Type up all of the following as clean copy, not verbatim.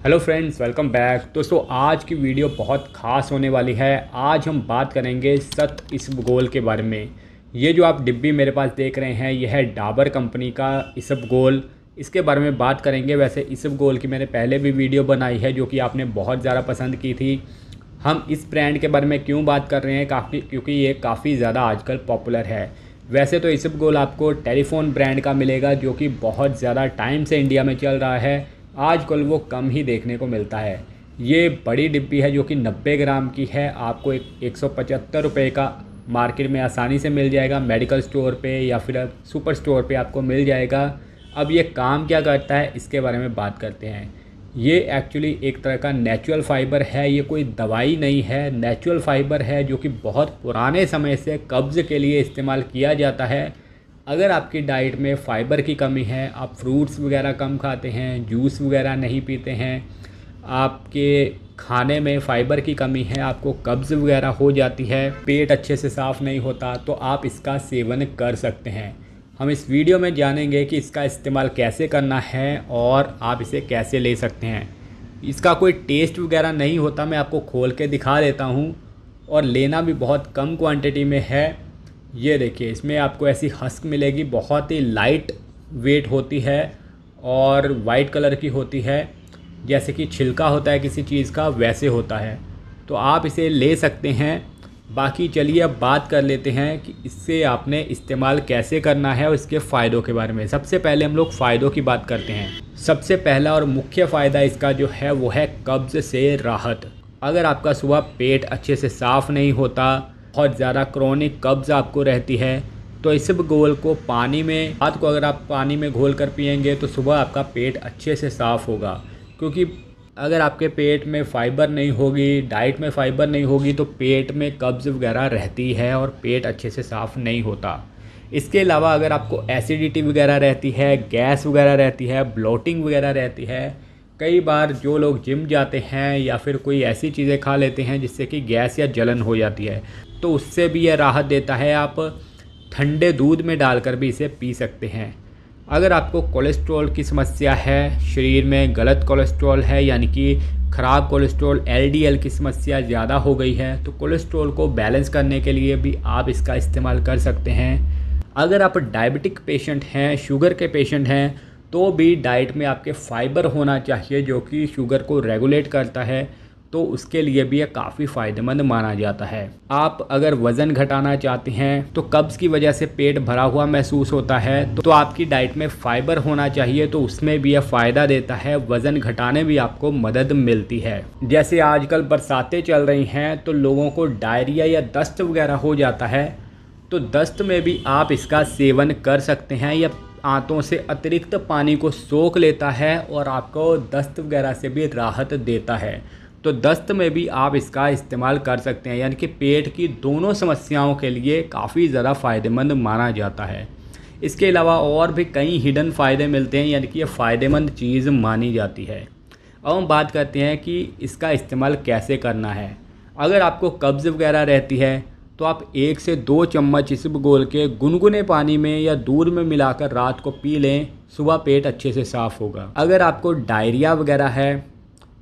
Hello friends, welcome back. दोस्तों, आज की वीडियो बहुत ख़ास होने वाली है। आज हम बात करेंगे सत इसबगोल के बारे में। ये जो आप डिब्बी मेरे पास देख रहे हैं, यह है डाबर कंपनी का इसबगोल। इसके बारे में बात करेंगे। वैसे इसबगोल की मैंने पहले भी वीडियो बनाई है जो कि आपने बहुत ज़्यादा पसंद की थी। हम इस ब्रांड के बारे में क्यों बात कर रहे हैं, क्योंकि ये काफ़ी ज़्यादा आजकल पॉपुलर है। वैसे तो इसबगोल आपको टेलीफोन ब्रांड का मिलेगा जो कि बहुत ज़्यादा टाइम से इंडिया में चल रहा है। आजकल वो कम ही देखने को मिलता है। ये बड़ी डिब्बी है जो कि 90 ग्राम की है। आपको 175 रुपये का मार्केट में आसानी से मिल जाएगा। मेडिकल स्टोर पे या फिर सुपर स्टोर पे आपको मिल जाएगा। अब ये काम क्या करता है, इसके बारे में बात करते हैं। ये एक्चुअली एक तरह का नेचुरल फ़ाइबर है। ये कोई दवाई नहीं है, नेचुरल फ़ाइबर है जो कि बहुत पुराने समय से कब्ज़ के लिए इस्तेमाल किया जाता है। अगर आपकी डाइट में फ़ाइबर की कमी है, आप फ्रूट्स वगैरह कम खाते हैं, जूस वगैरह नहीं पीते हैं, आपके खाने में फ़ाइबर की कमी है, आपको कब्ज़ वगैरह हो जाती है, पेट अच्छे से साफ़ नहीं होता, तो आप इसका सेवन कर सकते हैं। हम इस वीडियो में जानेंगे कि इसका इस्तेमाल कैसे करना है और आप इसे कैसे ले सकते हैं। इसका कोई टेस्ट वगैरह नहीं होता, मैं आपको खोल के दिखा देता हूँ। और लेना भी बहुत कम क्वांटिटी में है। ये देखिए, इसमें आपको ऐसी हस्क मिलेगी, बहुत ही लाइट वेट होती है और वाइट कलर की होती है। जैसे कि छिलका होता है किसी चीज़ का, वैसे होता है। तो आप इसे ले सकते हैं। बाकी चलिए अब बात कर लेते हैं कि इससे आपने इस्तेमाल कैसे करना है और इसके फ़ायदों के बारे में। सबसे पहले हम लोग फ़ायदों की बात करते हैं। सबसे पहला और मुख्य फ़ायदा इसका जो है वो है कब्ज़ से राहत। अगर आपका सुबह पेट अच्छे से साफ़ नहीं होता, बहुत ज़्यादा क्रोनिक कब्ज़ आपको रहती है, तो इसबगोल को पानी में, रात को अगर आप पानी में घोल कर पिएंगे तो सुबह आपका पेट अच्छे से साफ़ होगा। क्योंकि अगर आपके पेट में फ़ाइबर नहीं होगी, डाइट में फ़ाइबर नहीं होगी, तो पेट में कब्ज़ वगैरह रहती है और पेट अच्छे से साफ़ नहीं होता। इसके अलावा अगर आपको एसिडिटी वगैरह रहती है, गैस वगैरह रहती है, ब्लोटिंग वगैरह रहती है, कई बार जो लोग जिम जाते हैं या फिर कोई ऐसी चीज़ें खा लेते हैं जिससे कि गैस या जलन हो जाती है, तो उससे भी यह राहत देता है। आप ठंडे दूध में डालकर भी इसे पी सकते हैं। अगर आपको कोलेस्ट्रॉल की समस्या है, शरीर में गलत कोलेस्ट्रॉल है, यानी कि ख़राब कोलेस्ट्रॉल एलडीएल की समस्या ज़्यादा हो गई है, तो कोलेस्ट्रॉल को बैलेंस करने के लिए भी आप इसका इस्तेमाल कर सकते हैं। अगर आप डायबिटिक पेशेंट हैं, शुगर के पेशेंट हैं, तो भी डाइट में आपके फ़ाइबर होना चाहिए जो कि शुगर को रेगुलेट करता है, तो उसके लिए भी यह काफ़ी फ़ायदेमंद माना जाता है। आप अगर वज़न घटाना चाहते हैं, तो कब्ज़ की वजह से पेट भरा हुआ महसूस होता है, तो आपकी डाइट में फ़ाइबर होना चाहिए, तो उसमें भी यह फ़ायदा देता है। वज़न घटाने भी आपको मदद मिलती है। जैसे आजकल बरसातें चल रही हैं, तो लोगों को डायरिया या दस्त वगैरह हो जाता है, तो दस्त में भी आप इसका सेवन कर सकते हैं। यह आंतों से अतिरिक्त पानी को सोख लेता है और आपको दस्त वगैरह से भी राहत देता है। तो दस्त में भी आप इसका इस्तेमाल कर सकते हैं, यानी कि पेट की दोनों समस्याओं के लिए काफ़ी ज़्यादा फ़ायदेमंद माना जाता है। इसके अलावा और भी कई हिडन फ़ायदे मिलते हैं, यानी कि ये फ़ायदेमंद चीज़ मानी जाती है। अब हम बात करते हैं कि इसका इस्तेमाल कैसे करना है। अगर आपको कब्ज़ वगैरह रहती है, तो आप 1 से 2 चम्मच इसबगोल के गुनगुने पानी में या दूध में मिलाकर रात को पी लें। सुबह पेट अच्छे से साफ़ होगा। अगर आपको डायरिया वगैरह है,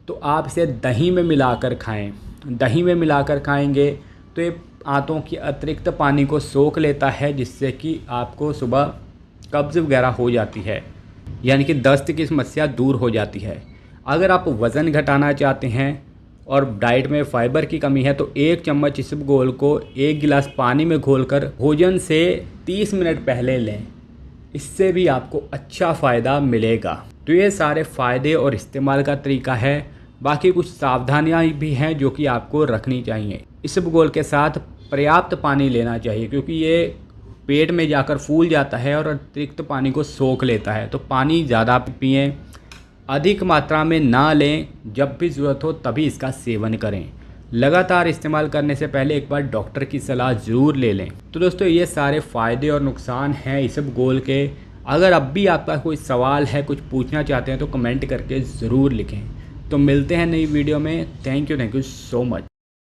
तो आप इसे दही में मिलाकर खाएं। दही में मिलाकर खाएंगे तो ये आंतों की अतिरिक्त पानी को सोख लेता है, जिससे कि आपको सुबह कब्ज़ वगैरह हो जाती है, यानी कि दस्त की समस्या दूर हो जाती है। अगर आप वज़न घटाना चाहते हैं और डाइट में फ़ाइबर की कमी है, तो 1 चम्मच इसबगोल को 1 गिलास पानी में घोलकर भोजन से 30 मिनट पहले लें। इससे भी आपको अच्छा फ़ायदा मिलेगा। तो ये सारे फ़ायदे और इस्तेमाल का तरीका है। बाकी कुछ सावधानियां भी हैं जो कि आपको रखनी चाहिए। इसबगोल के साथ पर्याप्त पानी लेना चाहिए, क्योंकि ये पेट में जाकर फूल जाता है और अतिरिक्त पानी को सोख लेता है। तो पानी ज़्यादा पिएं, अधिक मात्रा में ना लें। जब भी ज़रूरत हो तभी इसका सेवन करें। लगातार इस्तेमाल करने से पहले एक बार डॉक्टर की सलाह ज़रूर ले लें। तो दोस्तों, ये सारे फ़ायदे और नुकसान हैं इसबगोल के। अगर अब भी आपका कोई सवाल है, कुछ पूछना चाहते हैं, तो कमेंट करके ज़रूर लिखें। तो मिलते हैं नई वीडियो में। Thank you so much.